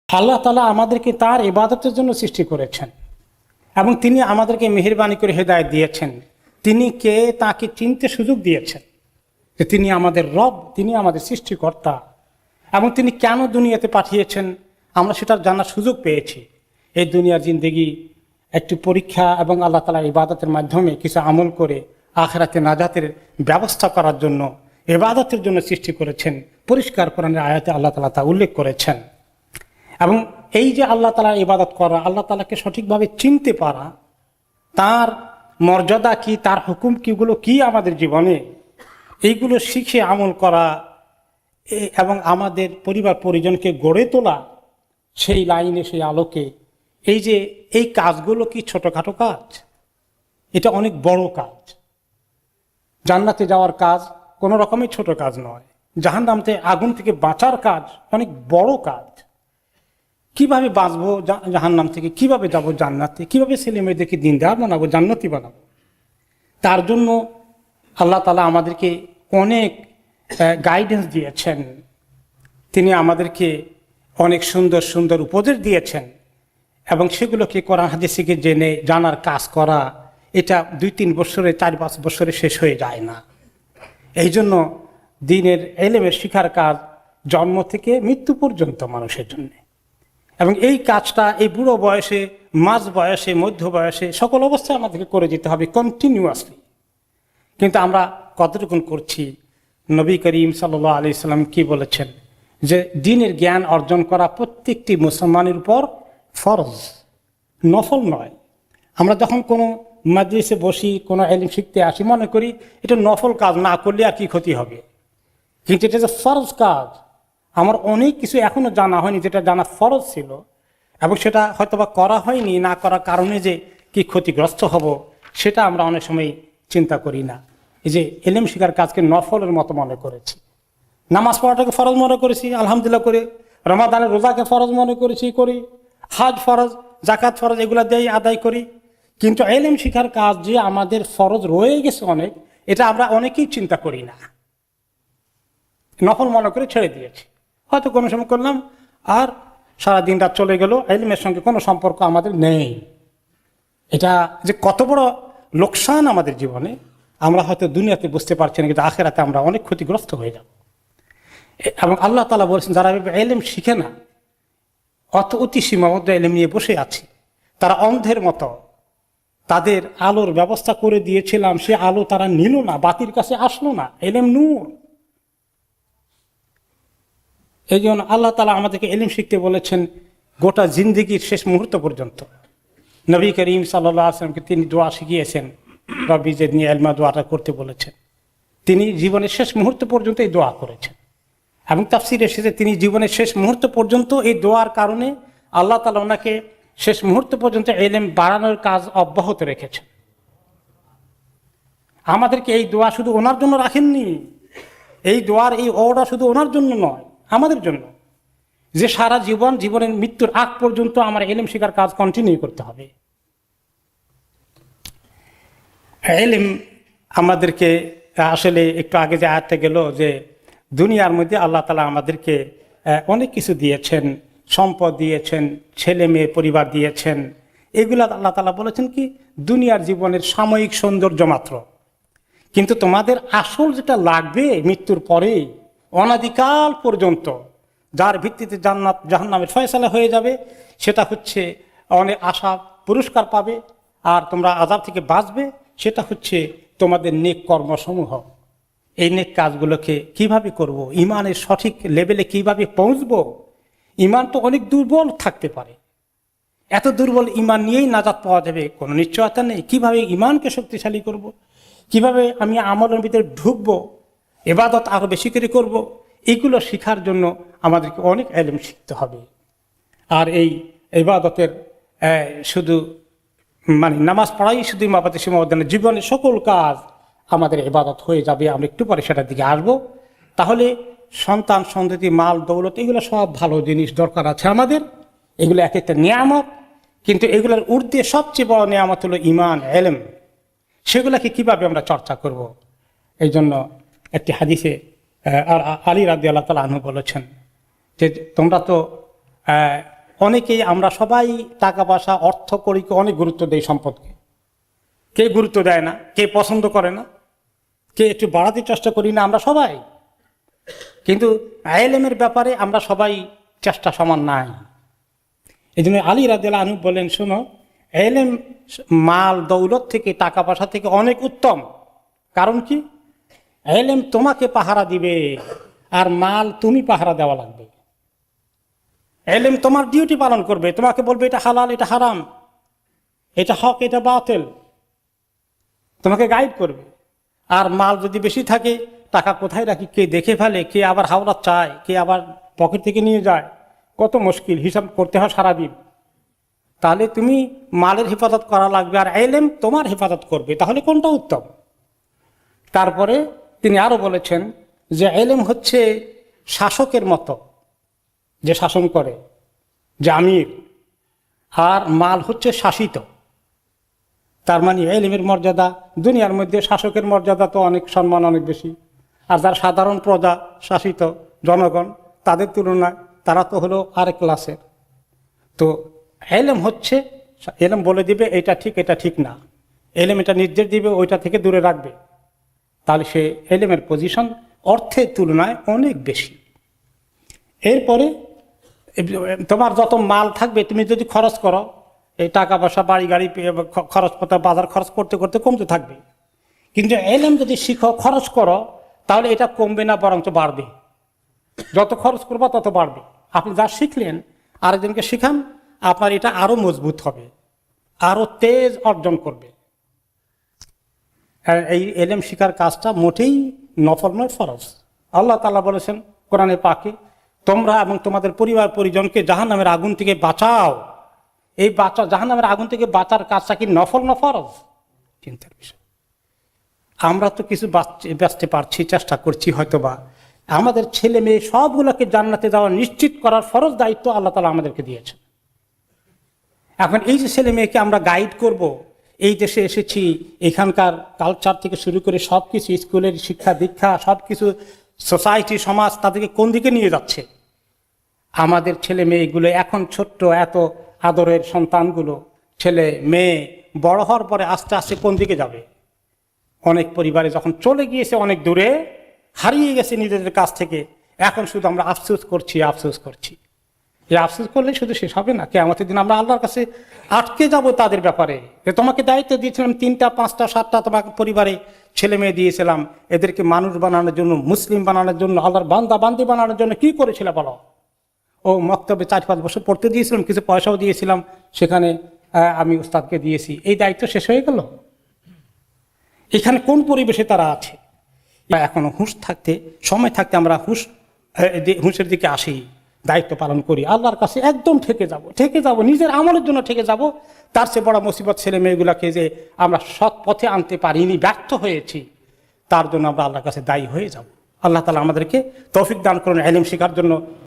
আল্লাহ তাআলা আমাদেরকে তার ইবাদতের জন্য সৃষ্টি করেছেন এবং তিনি আমাদেরকে মেহেরবানি করে হেদায়েত দিয়েছেন। তিনি কে তাকে চিনতে সুযোগ দিয়েছেন যে তিনি আমাদের রব, তিনি আমাদের সৃষ্টিকর্তা এবং তিনি কেন দুনিয়াতে পাঠিয়েছেন আমরা সেটা জানার সুযোগ পেয়েছি। এই দুনিয়ার জিন্দেগি একটি পরীক্ষা এবং আল্লাহ তাআলার ইবাদতের মাধ্যমে কিছু আমল করে আখিরাতে নাজাতের ব্যবস্থা করার জন্য ইবাদতের জন্য সৃষ্টি করেছেন। পরিষ্কার কোরআনের আয়াতে আল্লাহ তাআলা তা উল্লেখ করেছেন। এবং এই যে আল্লাহ তাআলার ইবাদত করা, আল্লাহ তাআলাকে সঠিকভাবে চিনতে পারা, তার মর্যাদা কি, তার হুকুম কিগুলো কি আমাদের জীবনে, এইগুলো শিখে আমল করা এবং আমাদের পরিবার পরিজনকে গড়ে তোলা সেই লাইনে, সেই আলোকে, এই কাজগুলো কি ছোটখাটো কাজ? এটা অনেক বড় কাজ। জান্নাতে যাওয়ার কাজ কোনো রকমই ছোট কাজ নয়। জাহান্নাম থেকে, আগুন থেকে বাঁচার কাজ অনেক বড় কাজ। কিভাবে বাঁচবো জাহান্নাম থেকে, কিভাবে যাব জান্নাতে, কিভাবে ছেলে মেয়েদেরকে দিনদার বানাবো, জান্নাতি বানাবো, তার জন্য আল্লাহ তাআলা আমাদেরকে অনেক গাইডেন্স দিয়েছেন। তিনি আমাদেরকে অনেক সুন্দর সুন্দর উপদেশ দিয়েছেন এবং সেগুলোকে কোরআন হাদিস থেকে জেনে জানার কাজ করা, এটা 2-3 বছরে, 4-5 বছরে শেষ হয়ে যায় না। এই জন্য দ্বীনের ইলমের শিখার কাজ জন্ম থেকে মৃত্যু পর্যন্ত মানুষের জন্য। এবং এই কাজটা এই বুড়ো বয়সে, মাঝ বয়সে, মধ্য বয়সে, সকল অবস্থায় আমাদেরকে করে যেতে হবে কন্টিনিউয়াসলি। কিন্তু আমরা কতটুকুন করছি? নবী করিম সাল্লাল্লাহু আলাইহি সাল্লাম কি বলেছেন যে দ্বীনের জ্ঞান অর্জন করা প্রত্যেকটি মুসলমানের উপর ফরজ, নফল নয়। আমরা যখন কোনো মাদ্রাসে বসি, কোনো ইলম শিখতে আসি, মনে করি এটা নফল কাজ, না করলে আর কি ক্ষতি হবে। কিন্তু এটা যে ফরজ কাজ, আমার অনেক কিছু এখনো জানা হয়নি যেটা জানা ফরজ ছিল, এবং সেটা হয়তোবা করা হয়নি, না করার কারণে যে কি ক্ষতিগ্রস্ত হব সেটা আমরা অনেক সময় চিন্তা করি না। এই যে ইলম শিখার কাজকে নফলের মতো মনে করেছি, নামাজ পড়াটাকে ফরজ মনে করেছি, আলহামদুলিল্লাহ করে, রমাদানের রোজাকে ফরজ মনে করেছি, করি, হাজ ফরজ, জাকাত ফরজ, এগুলা দিয়ে আদায় করি। কিন্তু ইলম শিখার কাজ যে আমাদের ফরজ রয়ে গেছে অনেক, এটা আমরা অনেকেই চিন্তা করি না, নফল মনে করে ছেড়ে দিয়েছি। হয়তো কোনো সময় করলাম আর সারাদিন রাত চলে গেল, ইলমের সঙ্গে কোনো সম্পর্ক আমাদের নেই। এটা যে কত বড় লোকসান আমাদের জীবনে, আমরা হয়তো দুনিয়াতে বুঝতে পারছি না, কিন্তু আখিরাতে আমরা অনেক ক্ষতিগ্রস্ত হয়ে যাব। এবং আল্লাহ তাআলা বলেছেন যারা ইলম শিখে না, অতি সীমাবদ্ধ ইলম নিয়ে বসে আছে, তারা অন্ধের মতো। তাদের আলোর ব্যবস্থা করে দিয়েছিলাম, সে আলো তারা নিল না, বাতির কাছে আসলো না। ইলম নূর। এই জন্য আল্লাহ তাআলা আমাদেরকে ইলম শিখতে বলেছেন গোটা জিন্দেগির শেষ মুহূর্ত পর্যন্ত। নবী করিম সাল্লাল্লাহু আলাইহি ওয়াসাল্লামকে তিনি দোয়া শিখিয়েছেন, রব্বি জিদনি ইলমা, দোয়াটা করতে বলেছেন। তিনি জীবনের শেষ মুহূর্ত পর্যন্ত এই দোয়া করেছেন এবং তাফসীরে এসেছে তিনি জীবনের শেষ মুহূর্ত পর্যন্ত এই দোয়ার কারণে আল্লাহ তাআলা ওনাকে শেষ মুহূর্ত পর্যন্ত ইলম বাড়ানোর কাজ অব্যাহত রেখেছেন। আমাদেরকে এই দোয়া শুধু ওনার জন্য রাখেননি, এই দোয়ার এই অর্ডার শুধু ওনার জন্য নয়, আমাদের জন্য, যে সারা জীবনের মৃত্যুর আগ পর্যন্ত আমার ইলম শিখার কাজ কন্টিনিউ করতে হবে। ইলম আমাদেরকে আসলে একটু আগে যে আয়াতটা গেল যে দুনিয়ার মধ্যে আল্লাহ তাআলা আমাদেরকে অনেক কিছু দিয়েছেন, সম্পদ দিয়েছেন, ছেলে মেয়ে পরিবার দিয়েছেন। এগুলা আল্লাহ তাআলা বলেছেন কি দুনিয়ার জীবনের সাময়িক সৌন্দর্য মাত্র, কিন্তু তোমাদের আসল যেটা লাগবে মৃত্যুর পরে অনাদিকাল পর্যন্ত, যার ভিত্তিতে জান্নাত জাহান্নামের ফয়সালা হয়ে যাবে, সেটা হচ্ছে অনেক আশা পুরস্কার পাবে আর তোমরা আযাব থেকে বাঁচবে, সেটা হচ্ছে তোমাদের নেক কর্মসমূহ। এই নেক কাজগুলোকে কিভাবে করব, ইমানের সঠিক লেভেলে কিভাবে পৌঁছব? ইমান তো অনেক দুর্বল থাকতে পারে, এত দুর্বল ইমান নিয়েই নাজাত পাওয়া যাবে কোনো নিশ্চয়তা নেই। কিভাবে ইমানকে শক্তিশালী করব, কিভাবে আমি আমলের ভিতরে ঢুকবো, ইবাদত আরো বেশি করে করব, এগুলো শেখার জন্য আমাদেরকে অনেক ইলম শিখতে হবে। আর এই ইবাদতের শুধু নামাজ পড়াই শুধু ইবাদতের সীমাবদ্ধ না, জীবনের সকল কাজ আমাদের ইবাদত হয়ে যাবে। আমরা একটু পরে সেটার দিকে আসবো। তাহলে সন্তান সন্ততি, মাল দৌলত, এগুলো সব ভালো জিনিস দরকার আছে আমাদের, এগুলো এক একটা নিয়ামত, কিন্তু এগুলোর ঊর্ধ্বে সবচেয়ে বড় নিয়ামত হলো ইমান, ইলম। সেগুলোকে কিভাবে আমরা চর্চা করব? এই জন্য একটি হাদিসে আলী রাদিয়াল্লাহু তাআলা আনহু বলেছেন যে তোমরা তো অনেকেই আমরা সবাই টাকা পয়সা অর্থ কড়িকে অনেক গুরুত্ব দেই সম্পদকে। কে গুরুত্ব দেয় না, কে পছন্দ করে না, কে একটু বাড়াতে চেষ্টা করি না আমরা সবাই। কিন্তু ইলমের ব্যাপারে আমরা সবাই চেষ্টা সমান নাই। এই জন্য আলী রাদিয়াল্লাহু আনহু বলেন, শোনো, ইলম মাল দৌলত থেকে, টাকা পয়সা থেকে অনেক উত্তম। কারণ কি? ইলম তোমাকে পাহারা দিবে, আর মাল তুমি পাহারা দেওয়া লাগবে। ইলম তোমার ডিউটি পালন করবে, তোমাকে বলবে এটা হালাল, এটা হারাম, এটা হক, এটা বাতিল, তোমাকে গাইড করবে। আর মাল যদি বেশি থাকে, টাকা কোথায় রাখি কে দেখে ফেলে, কে আবার হাওলা চায়, কে আবার পকেট থেকে নিয়ে যায়, কত মুশকিল, হিসাব করতে হয় সারাদিন। তাহলে তুমি মালের হেফাজত করা লাগবে, আর ইলম তোমার হেফাজত করবে। তাহলে কোনটা উত্তম? তারপরে তিনি আরো বলেছেন যে ইলম হচ্ছে শাসকের মতো, যে শাসন করে, যে আমির, আর মাল হচ্ছে শাসিত। তার মানে ইলমের মর্যাদা, দুনিয়ার মধ্যে শাসকের মর্যাদা তো অনেক, সম্মান অনেক বেশি। আর যারা সাধারণ প্রজা, শাসিত জনগণ, তাদের তুলনায় তারা তো হলো আরেক ক্লাসের। তো ইলম হচ্ছে, ইলম বলে দিবে এটা ঠিক, এটা ঠিক না। ইলম এটা নির্দেশ দিবে, ওইটা থেকে দূরে রাখবে। তাহলে সে ইলমের পজিশন অর্থের তুলনায় অনেক বেশি। এরপরে তোমার যত মাল থাকবে, তুমি যদি খরচ করো, এই টাকা পয়সা, বাড়ি গাড়ি, খরচপত্র, বাজার খরচ করতে করতে কমতে থাকবে। কিন্তু ইলম যদি শিখো, খরচ করো, তাহলে এটা কমবে না, বরঞ্চ বাড়বে। যত খরচ করবা তত বাড়বে। আপনি যা শিখলেন আরেকজনকে শিখান, আপনার এটা আরো মজবুত হবে, আরো তেজ অর্জন করবে। এই ইলম শিখার কাজটা মোটেই নফল নয়, ফরজ। আল্লাহ তাআলা বলেছেন কোরআনে পাকে, তোমরা এবং তোমাদের পরিবার পরিজনকে জাহান্নামের আগুন থেকে বাঁচাও। এই জাহান্নামের আগুন থেকে বাঁচার কাজটা কি নফল না ফরজ? চিন্তার বিষয়। আমরা তো কিছু বাঁচতে পারছি, চেষ্টা করছি হয়তোবা। আমাদের ছেলে মেয়ে সবগুলোকে জান্নাতে যাওয়া নিশ্চিত করার ফরজ দায়িত্ব আল্লাহ তাআলা আমাদেরকে দিয়েছেন। এখন এই যে ছেলে মেয়েকে আমরা গাইড করব, এই দেশে এসেছি, এখানকার কালচার থেকে শুরু করে সব কিছু, স্কুলের শিক্ষা দীক্ষা, সব কিছু, সোসাইটি, সমাজ তাদেরকে কোন দিকে নিয়ে যাচ্ছে? আমাদের ছেলে মেয়েগুলো এখন ছোট্ট, এত আদরের সন্তানগুলো, ছেলে মেয়ে বড় হওয়ার পরে আস্তে আস্তে কোন দিকে যাবে? অনেক পরিবারে যখন চলে গিয়েছে অনেক দূরে, হারিয়ে গেছে নিজেদের কাছ থেকে, এখন শুধু আমরা আফসোস করছি। এই আফসোস করলে শুধু শেষ হবে না। কিয়ামতের দিন আমরা আল্লাহর কাছে আটকে যাব তাদের ব্যাপারে, যে তোমাকে দায়িত্ব দিয়েছিলাম 3টা 5টা 7টা তোমাকে পরিবারে ছেলে মেয়ে দিয়েছিলাম, এদেরকে মানুষ বানানোর জন্য, মুসলিম বানানোর জন্য, আল্লাহর বান্দা বান্দি বানানোর জন্য কি করেছিল বলো? ও মক্তবে 4-5 বছর পড়তে দিয়েছিলাম, কিছু পয়সাও দিয়েছিলাম, সেখানে আমি উস্তাদকে দিয়েছি, এই দায়িত্ব শেষ হয়ে গেল। এখানে কোন পরিবেশে তারা আছে? এখনো হুঁশ থাকতে, সময় থাকতে আমরা হুঁশের দিকে আসি, দায়িত্ব পালন করি, আল্লাহর কাছে একদম ঠেকে যাব, নিজের আমলের জন্য ঠেকে যাব। তার চেয়ে বড় মুসিবত ছেলে মেয়েগুলাকে যে আমরা সৎ পথে আনতে পারিনি, ব্যর্থ হয়েছি, তার জন্য আমরা আল্লাহর কাছে দায়ী হয়ে যাব। আল্লাহ তাআলা আমাদেরকে তৌফিক দান করুন ইলম শেখার জন্য।